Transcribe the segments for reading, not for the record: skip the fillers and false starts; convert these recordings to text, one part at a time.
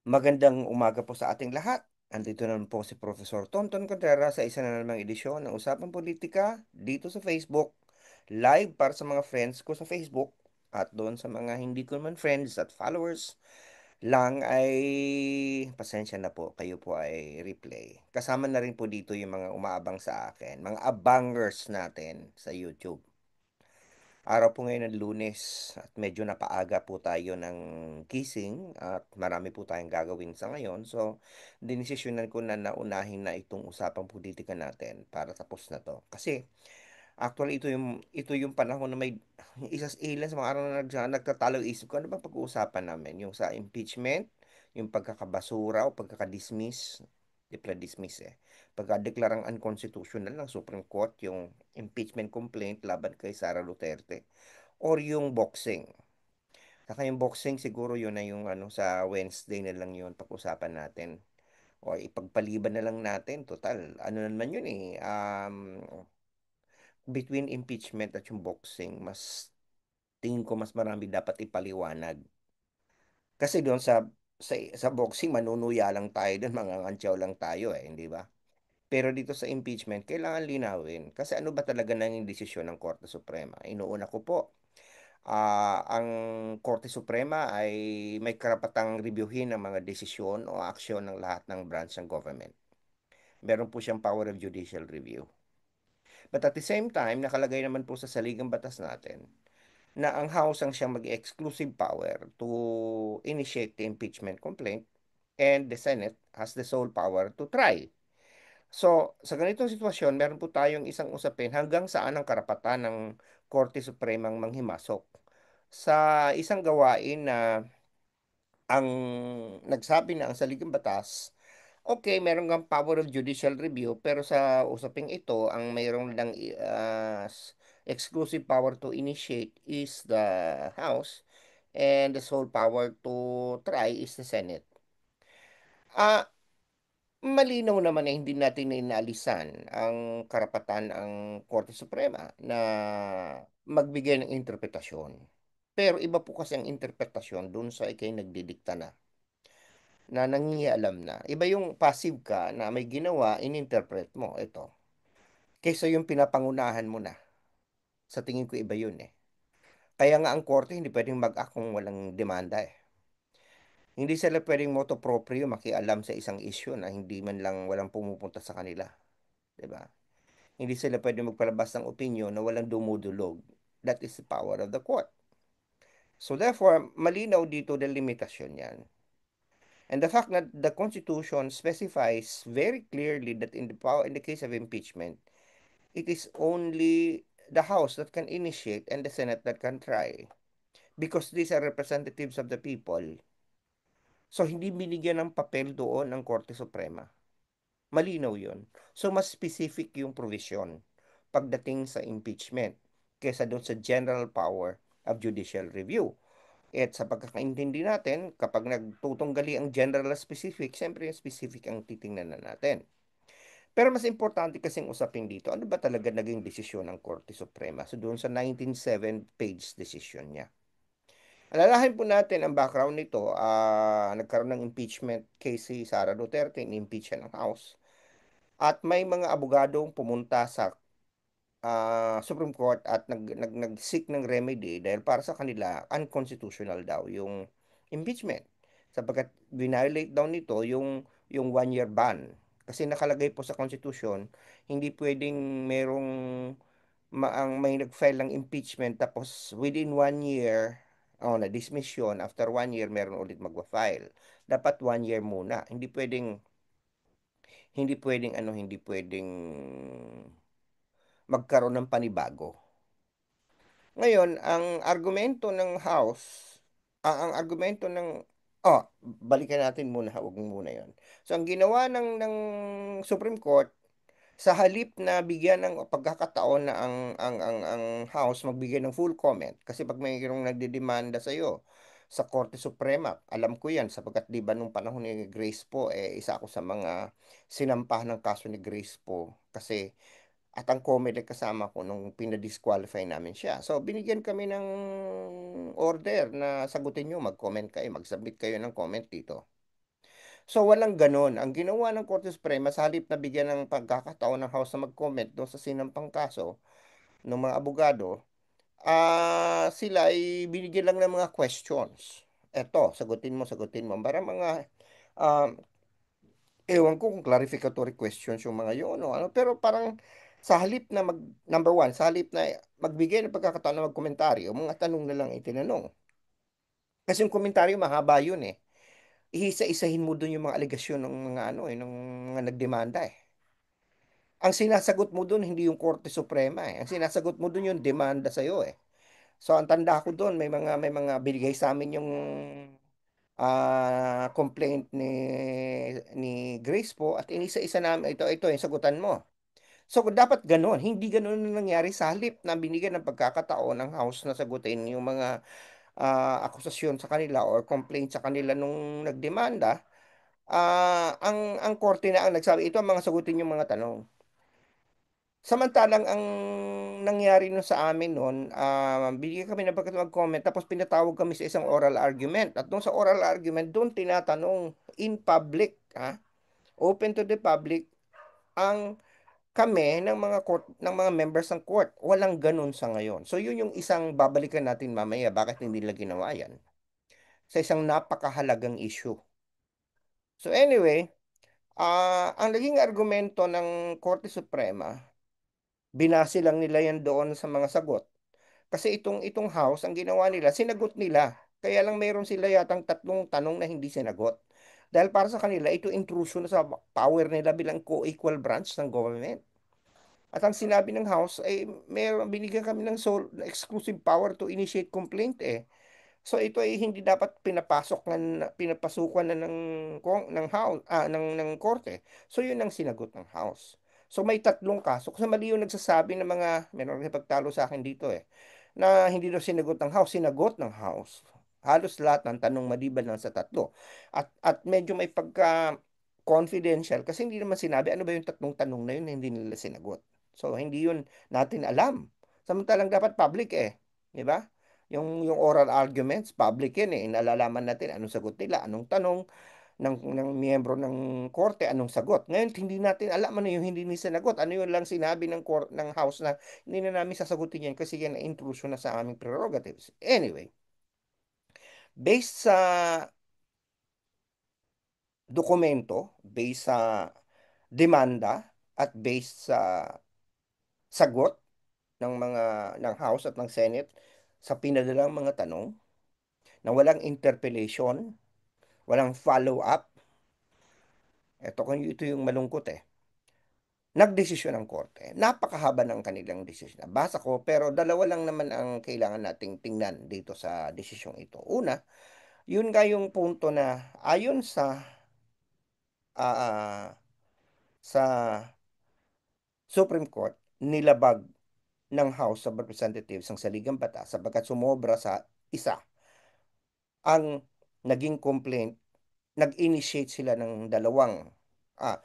Magandang umaga po sa ating lahat. Andito naman po si Professor Tonton Contreras sa isa na namang edisyon ng Usapang Politika dito sa Facebook. Live para sa mga friends ko sa Facebook at doon sa mga hindi ko naman friends at followers lang ay pasensya na po, kayo po ay replay. Kasama na rin po dito yung mga umaabang sa akin, mga abangers natin sa YouTube. Araw po ngayon ng Lunes at medyo napaaga po tayo ng gising at marami po tayong gagawin sa ngayon. So, dinesisyonan ko na naunahin na itong usapang politika natin para tapos na to. Kasi actually ito yung panahon na may isas ilan sa mga araw na nagtatalo isip ko ano ba pag-uusapan namin yung sa impeachment, yung pagkakabasura o pagkakadismiss, di pala dismiss pagkadeklarang unconstitutional ng Supreme Court yung impeachment complaint laban kay Sara Duterte or yung boxing. Saka yung boxing siguro yun na yung ano sa Wednesday na lang yun pag-usapan natin. O ipagpaliban na lang natin. Total, ano naman yun between impeachment at yung boxing, tingin ko mas marami dapat ipaliwanag. Kasi doon sa boxing, manunuya lang tayo doon, mangangantyaw lang tayo hindi ba? Pero dito sa impeachment, kailangan linawin. Kasi ano ba talaga naging desisyon ng Korte Suprema? Inuuna ko po, ang Korte Suprema ay may karapatang reviewin ang mga desisyon o aksyon ng lahat ng branch ng government. Meron po siyang power of judicial review. But at the same time, nakalagay naman po sa saligang batas natin na ang House ang siyang mag-exclusive power to initiate the impeachment complaint and the Senate has the sole power to try. So, sa ganitong sitwasyon, meron po tayong isang usapin hanggang saan ang karapatan ng Korte Supremang manghimasok sa isang gawain na ang nagsabi na ang saligang batas, okay, meron kang power of judicial review, pero sa usaping ito, ang mayroong lang exclusive power to initiate is the House and the sole power to try is the Senate. Ah, malinaw naman na hindi natin inaalisan ang karapatan ang Korte Suprema na magbigay ng interpretasyon. Pero iba po kasi ang interpretasyon dun sa ikay nagdidikta na nangingialam na. Iba yung passive ka na may ginawa, ininterpret mo. Ito. Kaysa yung pinapangunahan mo na. Sa tingin ko iba yun Kaya nga ang korte hindi pwedeng mag-act kung walang demanda Hindi sila pwedeng motu proprio makialam sa isang issue na hindi man lang walang pumupunta sa kanila. 'Di ba? Hindi sila pwedeng magpalabas ng opinion na walang dumudulog. That is the power of the court. So therefore, malinaw dito the limitasyon yan. And the fact that the Constitution specifies very clearly that in the case of impeachment, it is only the House that can initiate and the Senate that can try. Because these are representatives of the people. So, hindi binigyan ng papel doon ng Korte Suprema. Malinaw yun. So, mas specific yung provision pagdating sa impeachment kesa doon sa general power of judicial review. At sa pagkakaintindi natin, kapag nagtutunggali ang general at specific, siyempre yung specific ang titingnan na natin. Pero mas importante kasing usapin dito, ano ba talaga naging desisyon ng Korte Suprema? So doon sa 19-7 page decision niya. Alalahanin po natin ang background nito. Nagkaroon ng impeachment case si Sara Duterte, in-impeach siya ng House. At may mga abogadong pumunta sa Supreme Court at nag-seek ng remedy dahil para sa kanila unconstitutional daw yung impeachment sapagkat violate daw nito yung 1 year ban kasi nakalagay po sa Constitution hindi pwedeng merong ang may nag-file ng impeachment tapos within 1 year na-dismiss yun after 1 year meron ulit magwa-file dapat 1 year muna hindi pwedeng magkaroon ng panibago. Ngayon, ang argumento ng House, ang argumento ng, balikan natin muna, huwag muna yon. So, ang ginawa ng Supreme Court, sa halip na bigyan ng pagkakataon na ang House magbigay ng full comment, kasi pag mayroong nagdidemanda sa iyo, sa Korte Suprema, alam ko yan, sapagkat di ba nung panahon ni Grace po, isa ako sa mga sinampahan ng kaso ni Grace po, kasi at ang COMELEC kasama ko nung pinadisqualify namin siya. So, binigyan kami ng order na sagutin nyo, mag-comment kayo, mag-submit kayo ng comment dito. So walang gano'n. Ang ginawa ng Korte Suprema sa halip na bigyan ng pagkakataon ng House na mag-comment doon sa sinampang kaso ng mga abogado, sila ay binigyan lang ng mga questions. Eto, sagutin mo. Para mga, ah, ewan ko kung clarificatory questions yung mga yun o ano. Pero parang sa halip na number one, sa halip na magbigay ng pagkakataon na magkomentaryo, mga tanong na lang itinanong. Kasi yung komentaryo mahaba yun eh. Iisa-isahin mo dun yung mga alegasyon ng mga ano eh, ng mga nagdemanda eh. Ang sinasagot mo dun hindi yung Korte Suprema eh. Ang sinasagot mo dun yung demanda sa iyo eh. So ang tanda ko doon may mga binigay sa amin yung complaint ni Grace po at inisa-isa namin ito yung sagutan mo. So dapat ganoon, hindi ganoon ang nangyari sa halip na binigyan ng pagkakataon ng House na sagutin yung mga akusasyon sa kanila or complaint sa kanila nung nagdemanda. Ang korte na ang nagsabi ito ang mga sagutin yung mga tanong. Samantalang ang nangyari nun sa amin noon, binigyan kami ng pagkakataon mag-comment tapos pinatawag kami sa isang oral argument. At doon sa oral argument, doon tinatanong in public, open to the public, ang kami ng mga members ng court. Walang ganun sa ngayon. So yun yung isang babalikan natin mamaya bakit hindi nila ginawa yan sa isang napakahalagang issue. So anyway, ang naging argumento ng Korte Suprema, binase lang nila yan doon sa mga sagot. Kasi itong house, ang ginawa nila, sinagot nila. Kaya lang meron sila yatang tatlong tanong na hindi sinagot. Dahil para sa kanila, ito intrusion sa power nila bilang co-equal branch ng government. At ang sinabi ng house ay binigyan kami ng exclusive power to initiate complaint eh. So ito ay hindi dapat pinapasukan na ng house ng korte. So yun ang sinagot ng house. So may tatlong kaso. Kasi mali yung nagsasabi ng mga meron rin pagtalo sa akin dito eh na hindi daw sinagot ng house. Halos lahat ng tanong maliban lang sa tatlo. At medyo may pagka confidential kasi hindi naman sinabi ano ba yung tatlong tanong na yun na hindi nila sinagot. So hindi yun natin alam. Samantalang dapat public eh, 'di ba? Yung oral arguments, public yan eh. Nalalaman natin anong sagot nila, anong tanong ng miyembro ng korte, anong sagot. Ngayon, hindi natin alam ano yung hindi ni sinagot. Ano yun lang sinabi ng House na hindi na namin sasagutin yan kasi yan na intrusion na sa aming prerogatives. Anyway, based sa dokumento, based sa demanda, at based sa sagot ng House at ng Senate sa pinadalang mga tanong na walang interpellation, walang follow-up. Ito yung malungkot eh. Nagdesisyon ang korte. Napakahaba ng kanilang desisyon. Basa ko, pero dalawa lang naman ang kailangan nating tingnan dito sa desisyong ito. Una, yun nga yung punto na ayon ah, sa Supreme Court, nilabag ng House of Representatives ang saligang batas sapagkat sumobra sa isa ang naging complaint, nag-initiate sila ng dalawang ah,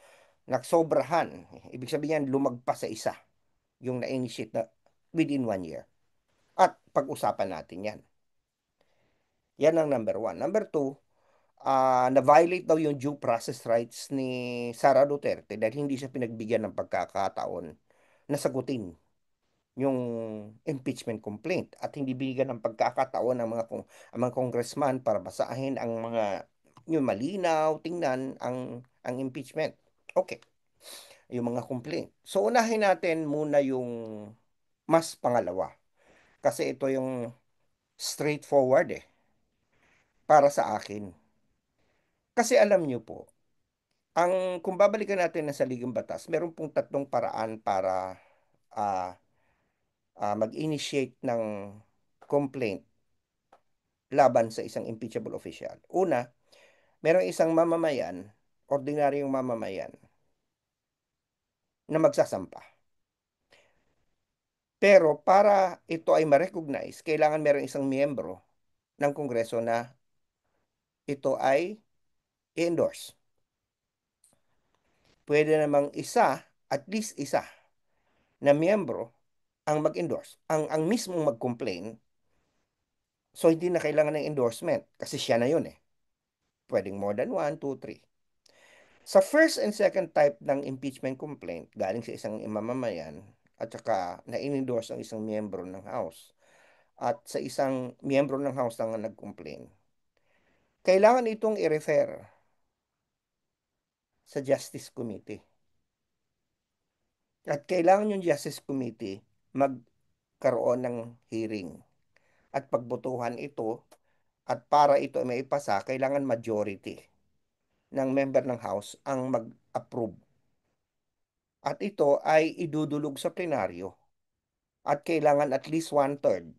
nagsobrahan. Ibig sabihin lumagpas sa isa yung na-initiate na within 1 year. At pag-usapan natin yan. Yan ang number one. Number two, na-violate daw yung due process rights ni Sara Duterte dahil hindi siya pinagbigyan ng pagkakataon na sagutin yung impeachment complaint at hindi bigyan ng pagkakataon ng ang mga congressman para basahin ang mga yung malinaw, tingnan ang impeachment. Okay, yung mga complaint. So unahin natin muna yung mas pangalawa kasi ito yung straightforward eh para sa akin. Kasi alam nyo po, kung babalikan natin na sa ligang batas, meron pong tatlong paraan para ah, mag-initiate ng complaint laban sa isang impeachable official. Una, merong isang mamamayan, ordinaryong mamamayan, na magsasampa. Pero para ito ay ma-recognize, kailangan merong isang miyembro ng Kongreso na ito ay i-endorse. Pwede namang at least isa na miyembro ang mag-endorse. Ang mismong mag-complain, so hindi na kailangan ng endorsement kasi siya na yun eh. Pwedeng more than one, two, three. Sa first and second type ng impeachment complaint, galing sa isang mamamayan at saka na-endorse ng isang miyembro ng House at sa isang miyembro ng House lang ang nag-complain, kailangan itong i-refer sa Justice Committee. At kailangan yung Justice Committee magkaroon ng hearing at pagbotohan ito at para ito ay maipasa, kailangan majority ng member ng House ang mag-approve. At ito ay idudulog sa plenaryo at kailangan at least one-third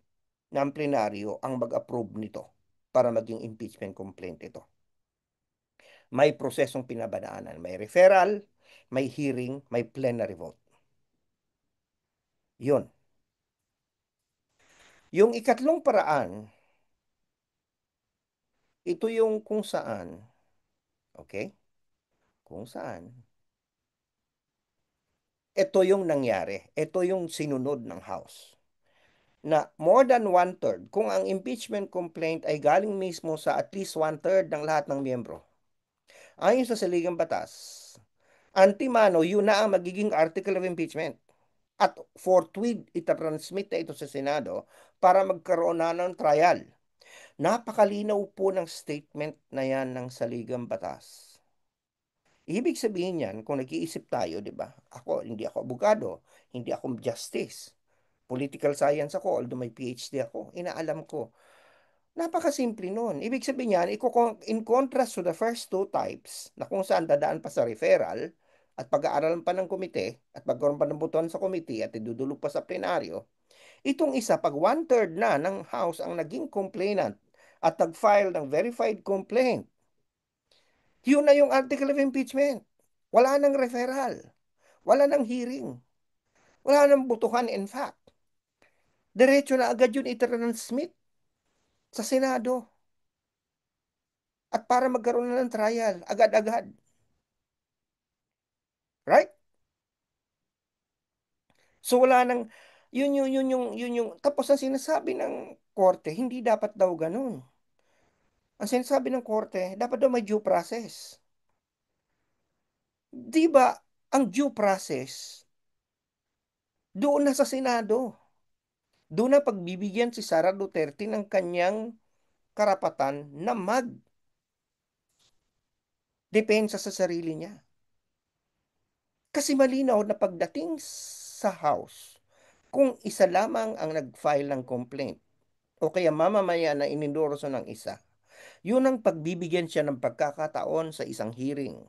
ng plenaryo ang mag-approve nito para maging impeachment complaint ito. May prosesong pinabadaanan. May referral, may hearing, may plenary vote. Yun. Yung ikatlong paraan, ito yung kung saan, okay? Kung saan, ito yung nangyari. Ito yung sinunod ng House. Na more than one-third, kung ang impeachment complaint ay galing mismo sa at least one-third ng lahat ng miyembro, ayon sa saligang batas, antimano, yun na ang magiging article of impeachment. At forthwith, itatransmit na ito sa Senado para magkaroon na ng trial. Napakalinaw po ng statement na yan ng saligang batas. Ibig sabihin yan, kung nag-iisip tayo, di ba? Hindi ako abogado, hindi ako justice. Political science ako, although may PhD ako. Inaalam ko. Napakasimple nun. Ibig sabihin yan, in contrast to the first two types, na kung saan dadaan pa sa referral, at pag-aaralan pa ng komite, at pagkaroon pa ng butuan sa komite, at idudulog pa sa plenaryo, itong isa, pag one-third na ng House ang naging complainant at nag-file ng verified complaint, yun na yung article of impeachment. Wala nang referral. Wala nang hearing. Wala nang butuhan, in fact. Diretso na agad yun i-transmit sa Senado. At para magkaroon na ng trial, agad-agad. Right? So wala nang, tapos ang sinasabi ng korte, hindi dapat daw ganun. Ang sinasabi ng korte, dapat daw may due process. Di ba, ang due process, doon na sa Senado. Doon na pagbibigyan si Sara Duterte ng kanyang karapatan na magdepensa sa sarili niya. Kasi malinaw na pagdating sa House, kung isa lamang ang nag-file ng complaint, o kaya mamamaya na inendorso ng isa, yun ang pagbibigyan siya ng pagkakataon sa isang hearing.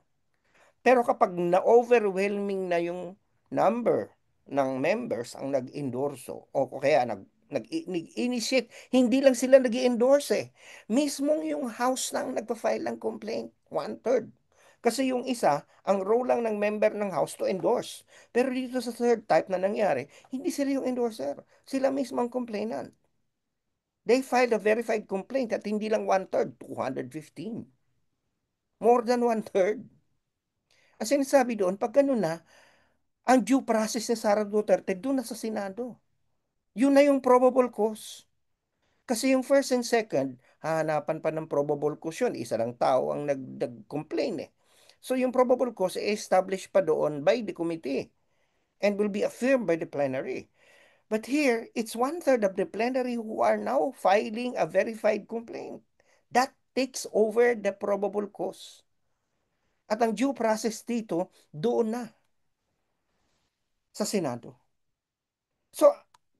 Pero kapag na-overwhelming na yung number ng members ang nag-endorso o kaya nag-initiate, hindi lang sila nag-endorse eh. Mismong yung House na ang nagpa-file ng complaint, one-third. Kasi yung isa, ang role lang ng member ng House to endorse. Pero dito sa third type na nangyari, hindi sila yung endorser. Sila mismo ang complainant. They filed a verified complaint at hindi lang one-third, 215. More than one-third. Ang sinasabi doon, pag ganun na, ang due process ni Sara Duterte doon na sa Senado. Yun na yung probable cause. Kasi yung first and second, hahanapan pa ng probable cause yun. Isa lang tao ang nag-complain eh. So yung probable cause established pa doon by the committee and will be affirmed by the plenary. But here, it's one-third of the plenary who are now filing a verified complaint. That takes over the probable cause. At ang due process dito, doon na sa Senado. So,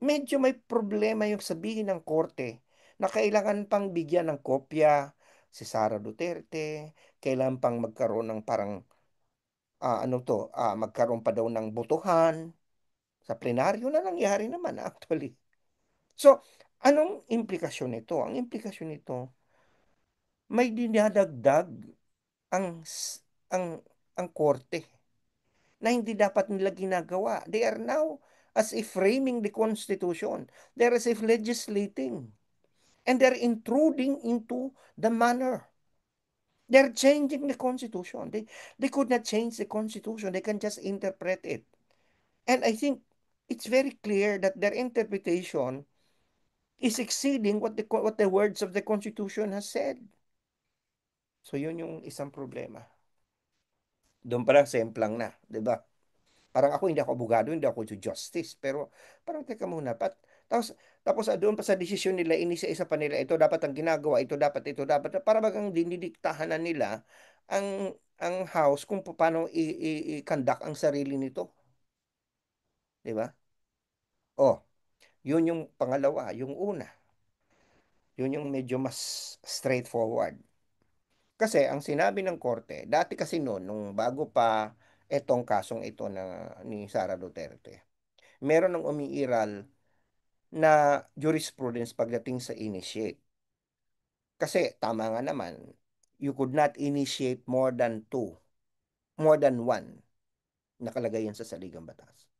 medyo may problema yung sabihin ng korte na kailangan pang bigyan ng kopya si Sara Duterte, kailangan pang magkaroon ng parang, magkaroon pa daw ng botohan sa plenaryo na nangyari naman actually. So, anong implikasyon nito? Ang implikasyon nito, may dinadagdag ang ang ang korte na hindi dapat nila ginagawa. They are now as if framing the Constitution. They're as if legislating. And they're intruding into the manner. They're changing the Constitution. They could not change the Constitution. They can just interpret it. And I think it's very clear that their interpretation is exceeding what the words of the Constitution has said. So yun yung isang problema. Doon pa lang semplang na, 'di ba? Parang ako hindi ako abogado, hindi ako justice, pero parang teka muna, tapos doon pa sa desisyon nila, inisa-isa pa nila, ito dapat ang ginagawa, ito dapat, para bagang dinidiktahan na nila ang house kung paano i-conduct ang sarili nito, di ba? Oh, yun yung pangalawa, yung una, yun yung medyo mas straightforward. Kasi ang sinabi ng korte, dati kasi noon, nung bago pa etong kasong ito ni Sara Duterte, meron ng umiiral na jurisprudence pagdating sa initiate. Kasi tama nga naman, you could not initiate more than two, more than one, nakalagay yan sa saligang batas.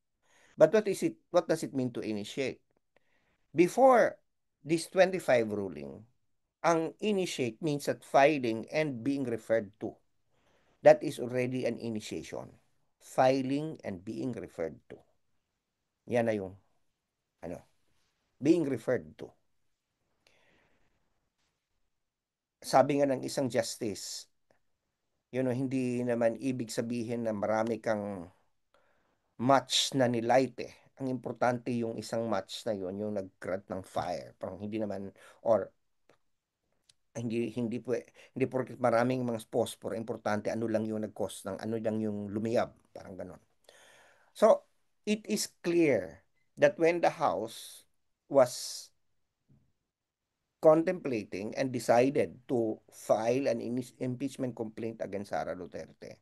But what does it mean to initiate? Before this 25 ruling, ang initiate means that filing and being referred to. That is already an initiation. Filing and being referred to. Yan na yung ano, being referred to. Sabi nga ng isang justice, hindi naman ibig sabihin na marami kang match na nilight eh. Ang importante yung isang match na yun, yung nag-grant ng fire. Parang hindi naman, or hindi porket maraming mga phosphor, importante ano lang yung nag-cause ng ano lang yung lumiyab, parang ganon. So, it is clear that when the House was contemplating and decided to file an impeachment complaint against Sara Duterte,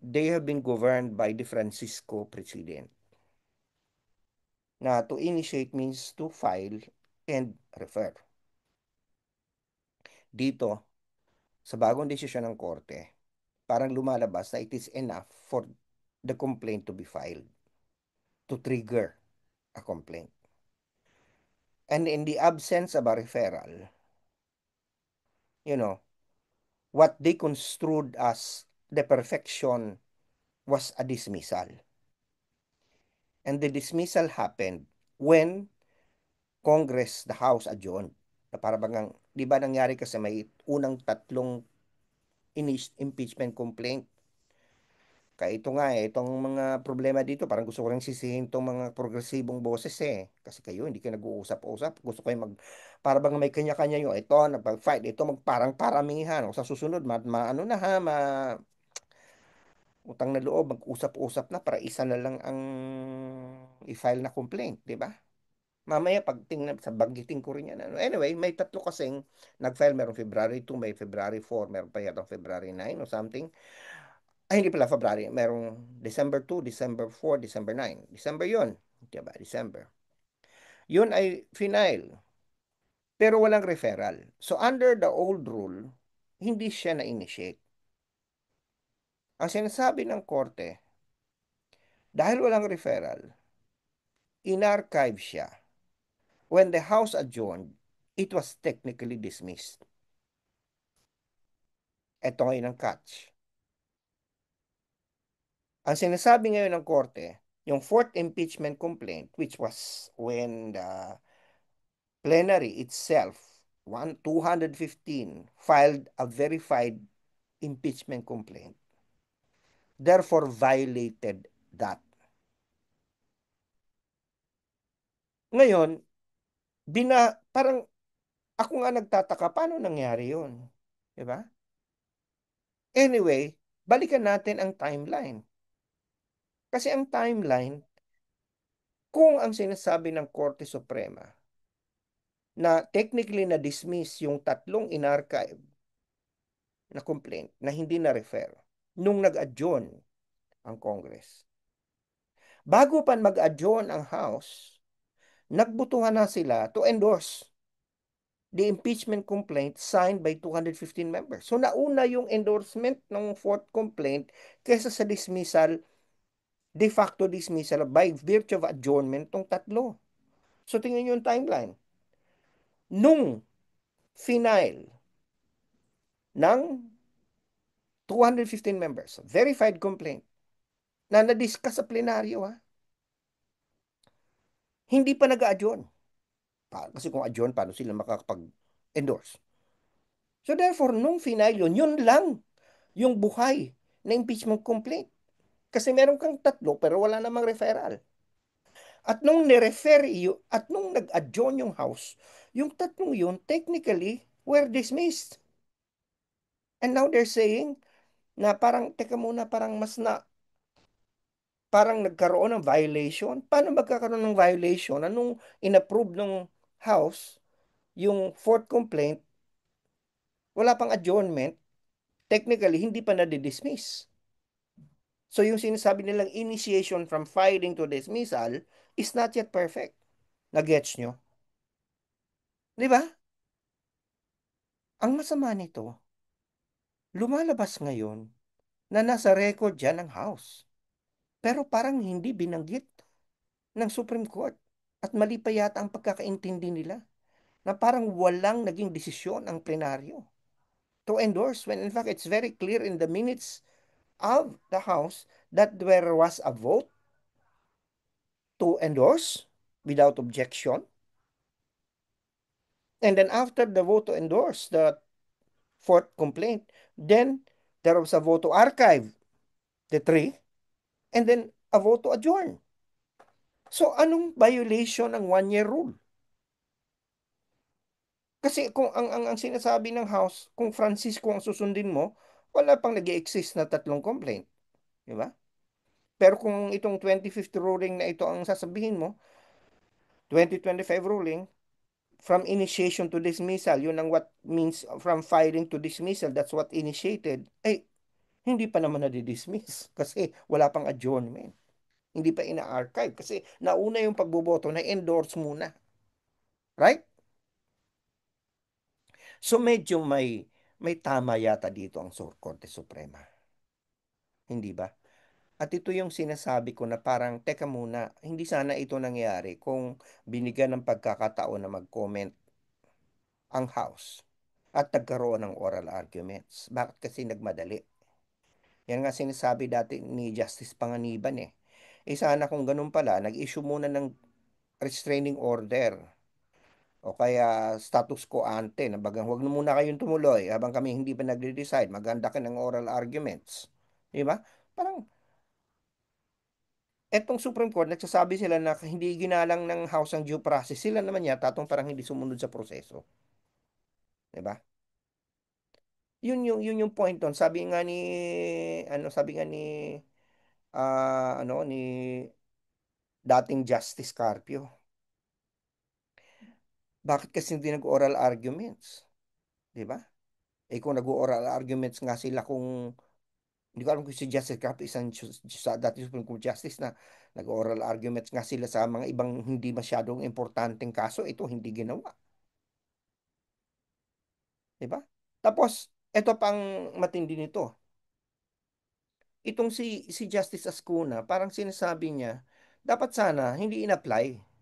they have been governed by the Francisco precedent. Na to initiate means to file and refer. Dito, sa bagong desisyon ng korte, parang lumalabas na it is enough for the complaint to be filed to trigger a complaint. And in the absence of a referral, you know, what they construed as the perfection was a dismissal. And the dismissal happened when Congress, the House adjourned. Na para bang, di ba nangyari kasi may unang tatlong impeachment complaint. Kaya ito nga itong mga problema dito, parang gusto ko rin sisihin itong mga progresibong boses eh. Kasi kayo, hindi kayo nag-uusap-usap. Gusto ko yung para bang may kanya-kanya yung, ito, nagpag-fight, ito, magparang paramihan. O sa susunod, ano na ha, utang na loob, mag-usap-usap na para isa na lang ang i-file na complaint, di ba? Mamaya pag tingnan sa banggitin ko rin yan. Anyway, may tatlo kasing nag-file, meron February 2, may February 4, meron pa yata February 9 o something. Ay, hindi pala February, merong December 2, December 4, December 9. December 'yon. Diba? December. 'Yun ay final. Pero walang referral. So under the old rule, hindi siya na-initiate. Ang sinasabi ng korte, dahil walang referral, in-archive siya. When the House adjourned, it was technically dismissed. Ito ngayon ang catch. Ang sinasabi ngayon ng korte, yung fourth impeachment complaint, which was when the plenary itself, 215, filed a verified impeachment complaint, therefore violated that. Ngayon, parang ako nga nagtataka, paano nangyari yun? Diba? Anyway, balikan natin ang timeline. Kasi ang timeline, kung ang sinasabi ng Korte Suprema na technically na-dismiss yung tatlong in-archive na complaint na hindi na-refer nung nag-adjourn ang Congress. Bago pa mag-adjourn ang House, nagbutuhan na sila to endorse the impeachment complaint signed by 215 members. So nauna yung endorsement ng fourth complaint kaysa sa dismissal, de facto dismissal by virtue of adjournment ng tatlo. So tingnan nyo yung timeline. Nung final ng 215 members, verified complaint, na na-discuss sa plenaryo hindi pa nag-adjourn. Kasi kung adjourn, paano sila makakapag-endorse? So therefore, nung final yun lang yung buhay na impeachment complaint. Kasi meron kang tatlo pero wala namang referral. At nung ni-refer at nung nag-adjourn yung House, yung tatlong yun technically were dismissed. And now they're saying na parang, teka muna, parang nagkaroon ng violation. Paano magkakaroon ng violation? Anong inapprove ng House, yung fourth complaint, wala pang adjournment, technically, hindi pa nadi-dismiss. So yung sinasabi nilang initiation from filing to dismissal is not yet perfect. Nagets nyo? Di ba? Ang masama nito, lumalabas ngayon na nasa record dyan ng House. Pero parang hindi binanggit ng Supreme Court. At mali pa yata ang pagkakaintindi nila na parang walang naging desisyon ang plenaryo to endorse when in fact it's very clear in the minutes of the House that there was a vote to endorse without objection. And then after the vote to endorse the fourth complaint, then there was a vote to archive the three, and then a vote to adjourn. So anong violation ng one-year rule? Kasi kung ang sinasabi ng House, kung Francisco ang susundin mo, wala pang nag-exist na tatlong complaint. Di ba? Pero kung itong 25th ruling na ito ang sasabihin mo, 2025 ruling, from initiation to dismissal, yun ang what means from filing to dismissal, that's what initiated, hindi pa naman nadi-dismiss kasi wala pang adjournment. Hindi pa ina-archive kasi nauna yung pagboboto na endorse muna. Right? So medyo may tama yata dito ang Korte Suprema. Hindi ba? At ito yung sinasabi ko na parang, teka muna, hindi sana ito nangyari kung binigyan ng pagkakataon na mag-comment ang House at nagkaroon ng oral arguments. Bakit kasi nagmadali? Yan nga sinasabi dati ni Justice Panganiban eh. Sana kung ganun pala, nag-issue muna ng restraining order o kaya status quo ante na bagang huwag na muna kayong tumuloy habang kami hindi pa nagde-decide, maganda ka ng oral arguments. Di ba? Parang etong Supreme Court, nagsasabi sila na hindi ginalang ng House ang due process. Sila naman yata itong parang hindi sumunod sa proseso. Di ba? Yun yung point doon. Sabi nga ni ni dating Justice Carpio, bakit kasi hindi nag-oral arguments? Di ba? Kung nag-oral arguments nga sila kung hindi ko alam kung si Justice Carpio isang sa dati Supreme Court Justice na nag-oral arguments nga sila sa mga ibang hindi masyadong importanteng kaso, ito hindi ginawa. Di ba? Tapos, ito pang matindi nito. Itong si Justice Ascuna, parang sinasabi niya, dapat sana hindi in-apply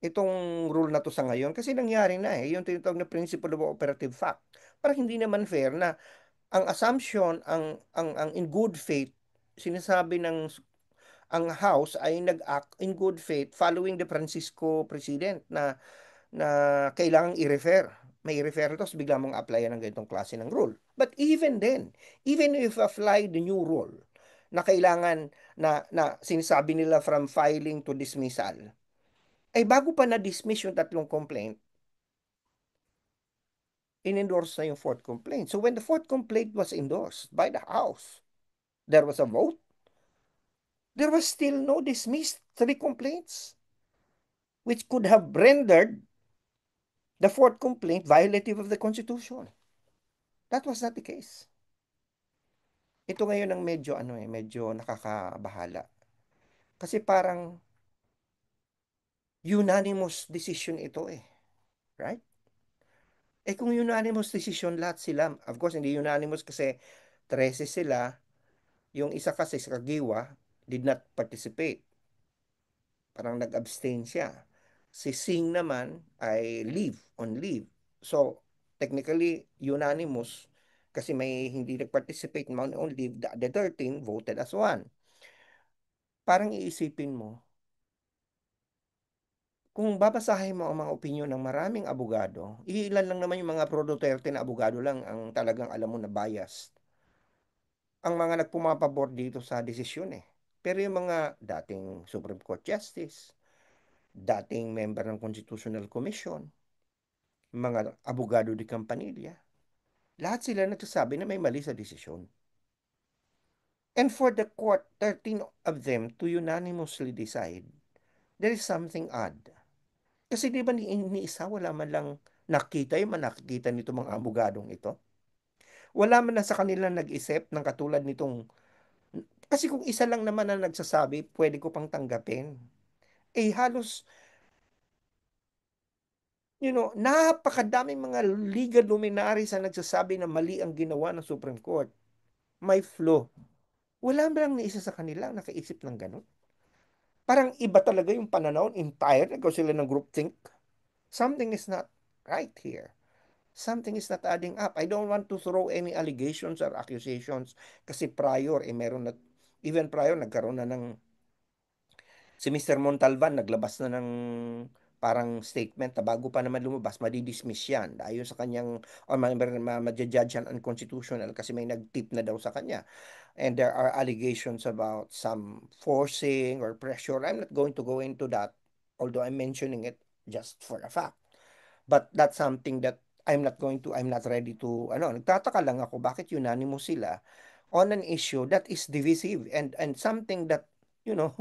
itong rule na to sa ngayon kasi nangyari na yung tinatawag na principle of operative fact. Parang hindi naman fair na ang assumption, ang in good faith, sinasabi ng ang House ay nag-act in good faith following the Francisco President na kailangang i-refer. May i-refer tapos bigla mong apply ng ganitong klase ng rule. But even then, even if apply the new rule na kailangan na sinasabi nila from filing to dismissal, ay bago pa na-dismiss yung tatlong complaint, in-endorse na yung fourth complaint. So when the fourth complaint was endorsed by the House, there was a vote. There was still no dismissed three complaints, which could have rendered the fourth complaint violative of the Constitution. That was not the case. Ito ngayon ang medyo nakakabahala. Kasi parang unanimous decision ito eh. Right? Kung unanimous decision lahat sila, of course hindi unanimous kasi 13 sila, yung isa kasi sa Kagiwa did not participate. Parang nag-abstain siya. Si Singh naman ay on leave. So, technically, unanimous kasi may hindi nag-participate man on leave, the 13 voted as one. Parang iisipin mo, kung babasahin mo ang mga opinyon ng maraming abogado, ilan lang naman yung mga pro Duterte na abogado lang ang talagang alam mo na biased. ang mga nagpumapabor dito sa desisyon eh. Pero yung mga dating Supreme Court Justice, dating member ng Constitutional Commission, mga abogado di Campanilla, lahat sila nagsasabi na may mali sa desisyon. And for the court, 13 of them to unanimously decide, there is something odd. Kasi di ba ni isa, wala man lang nakita yung nakikita nito mga abogadong ito. Wala man na sa kanila nag-isip ng katulad nitong, kasi kung isa lang naman na nagsasabi, pwede ko pang tanggapin. Eh halos, napakadaming mga legal luminaries na nagsasabi na mali ang ginawa ng Supreme Court. May flaw. Wala man lang ni isa sa kanila nakaisip ng ganun. Parang iba talaga yung pananaw, entire, nagawa sila ng groupthink. Something is not right here. Something is not adding up. I don't want to throw any allegations or accusations kasi prior, meron na, even prior, nagkaroon na ng, si Mr. Montalban, naglabas na ng parang statement na bago pa naman lumabas, madidismiss yan. Ayon sa kanyang, o ma-judge yan unconstitutional kasi may nag-tip na daw sa kanya. And there are allegations about some forcing or pressure. I'm not going to go into that, although I'm mentioning it just for a fact. But that's something that I'm not ready to, nagtataka lang ako bakit unanimous sila on an issue that is divisive and something that, you know,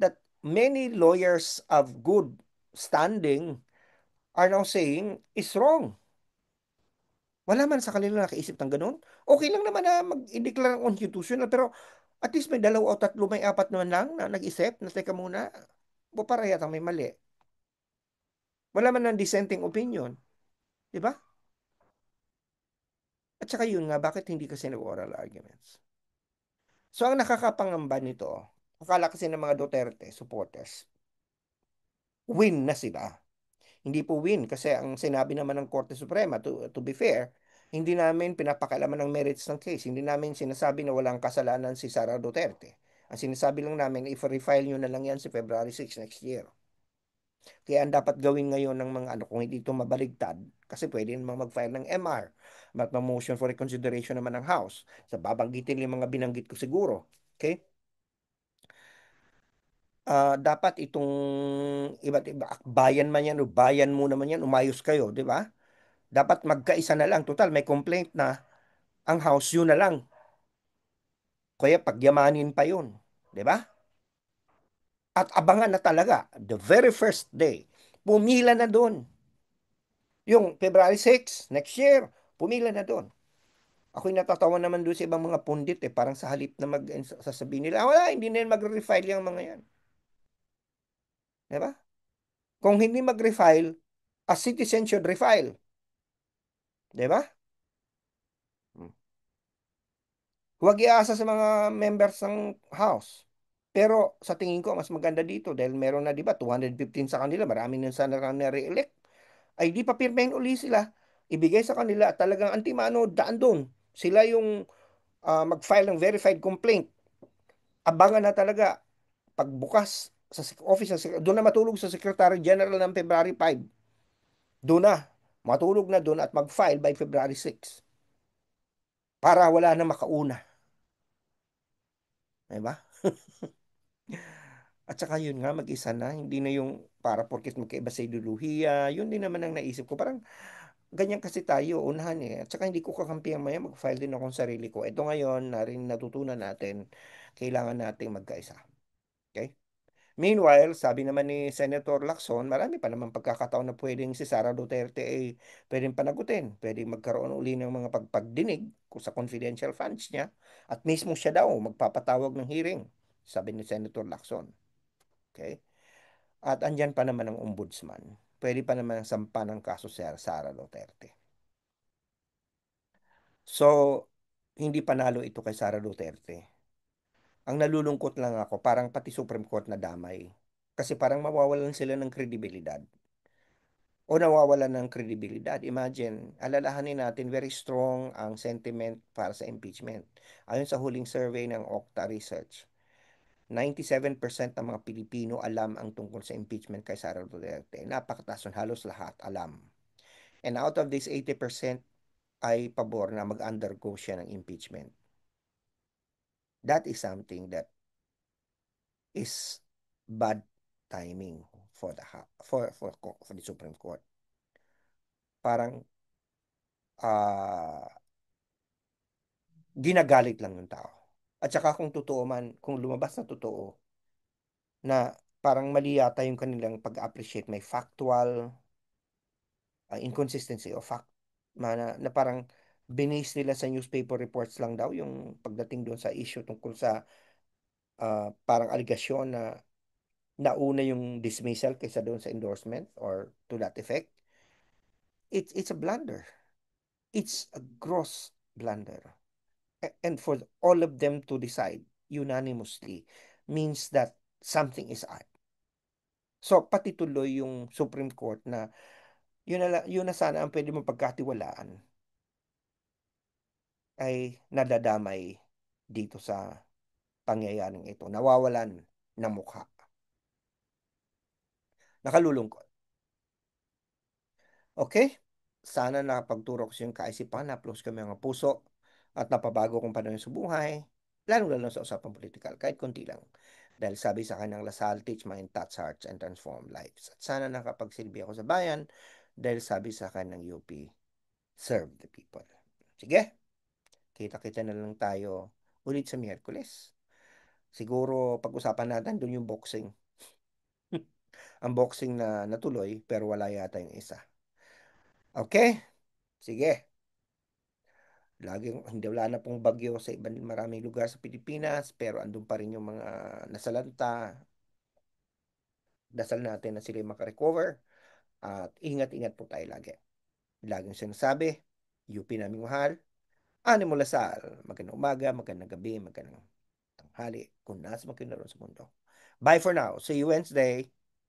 that many lawyers of good standing are now saying is wrong. Wala man sa kanila nakaisip ng ganun. Okay lang naman na mag-i-declare ng constitutional, pero at least may dalawa o tatlo, may apat naman lang na nag-isip na teka muna, para yata may mali. Wala man ng dissenting opinion. Di ba? At saka yun nga, bakit hindi kasi nag-oral arguments? So, ang nakakapangamba nito, akala kasi ng mga Duterte supporters, win na sila. Hindi po win kasi ang sinabi naman ng Korte Suprema, to be fair, hindi namin pinapakalaman ng merits ng case. Hindi namin sinasabi na walang kasalanan si Sara Duterte. Ang sinasabi lang namin, if refile nyo na lang yan si February 6 next year. Kaya ang dapat gawin ngayon ng mga kung hindi ito mabaligtad, kasi pwede namang mag-file ng MR, motion for reconsideration naman ng House. Sa babanggitin yung mga binanggit ko siguro. Okay? Dapat itong iba't iba, bayan man yan o bayan mo naman yan, umayos kayo, di ba? Dapat magkaisa na lang. Total, may complaint na ang House, yun na lang. Kaya pagyamanin pa yun. Di ba? At abangan na talaga, the very first day, pumila na doon. Yung February 6, next year, pumila na doon. Ako'y natatawa naman doon sa ibang mga pundit eh. Parang sa halip na sasabihin nila, wala, hindi na mag-refile yung mga yan. Di ba? Kung hindi mag-refile, a citizen should refile. Di ba? Hmm. Huwag iasa sa mga members ng House. Pero sa tingin ko, mas maganda dito dahil meron na, di ba, 215 sa kanila, marami na sana na re-elect. Ay di pa pirmahin uli sila. Ibigay sa kanila at talagang antimano, daan doon. Sila yung mag-file ng verified complaint. Abangan na talaga pagbukas sa office doon na matulog sa Secretary General ng February 5. Doon na. Matulog na doon at mag-file by February 6. Para wala na makauna. Diba? At saka yun nga, mag-isa na. Hindi na yung para porkit magkaiba sa ideolohiya. Yun din naman ang naisip ko. Parang ganyan kasi tayo, unahan eh. At saka hindi ko kakampihan maya, mag-file din akong sarili ko. Ito ngayon, na rin natutunan natin, kailangan nating magkaisa. Okay? Meanwhile, sabi naman ni Senator Lacson, marami pa naman pagkakataon na pwedeng si Sara Duterte ay pwedeng panagutin, pwedeng magkaroon uli ng mga pagpagdinig sa confidential funds niya at mismo siya daw magpapatawag ng hearing, sabi ni Senator Lacson. Okay? At andyan pa naman ang ombudsman. Pwede pa naman ang sampa ng kaso si Sara Duterte. So, hindi panalo ito kay Sara Duterte. Ang nalulungkot lang ako, parang pati Supreme Court na damay. Kasi parang mawawalan sila ng kredibilidad. O nawawalan ng kredibilidad. Imagine, alalahanin natin, very strong ang sentiment para sa impeachment. Ayon sa huling survey ng Okta Research, 97% ng mga Pilipino alam ang tungkol sa impeachment kay Sara Duterte. Napakataas, halos lahat alam. And out of this 80% ay pabor na mag-undergo siya ng impeachment. That is something that is bad timing for for the Supreme Court. Parang ah ginagalit lang ng tao. At saka kung totoo man, kung lumabas na totoo na parang mali yata yung kanilang pag-appreciate, may factual inconsistency o fact na parang binis nila sa newspaper reports lang daw yung pagdating doon sa issue tungkol sa parang aligasyon na nauna yung dismissal kaysa doon sa endorsement or to that effect. It's a blunder. It's a gross blunder. And for all of them to decide unanimously means that something is up. So, pati tuloy yung Supreme Court na yun na sana ang pwede mong pagkatiwalaan ay nadadamay dito sa pangyayaring ito. Nawawalan ng mukha. Nakalulungkot. Okay? Sana nakapagturo ko sa iyong kaisipan, na-plus kami ang puso at napabago kong panahon sa buhay, lalo sa usapang politikal, kahit konti lang. Dahil sabi sa akin ng Lasal, teach mind, touch hearts, and transform lives. At sana nakapagsilbi ako sa bayan dahil sabi sa akin ng UP, serve the people. Sige, kita-kita na lang tayo ulit sa Miyerkules. Siguro pag-usapan natin doon yung boxing. Ang boxing na natuloy pero wala yata yung isa. Okay? Sige. Laging hindi wala na pong bagyo sa ibang maraming lugar sa Pilipinas pero andun pa rin yung mga nasalanta. Dasal natin na sila makarecover at ingat-ingat po tayo lagi. Laging sinasabi, UP naming mahal, Ani mo lasal, magandang umaga, magandang gabi, magandang tanghali, kung nasa man kayo naroon sa mundo. Bye for now. See you Wednesday.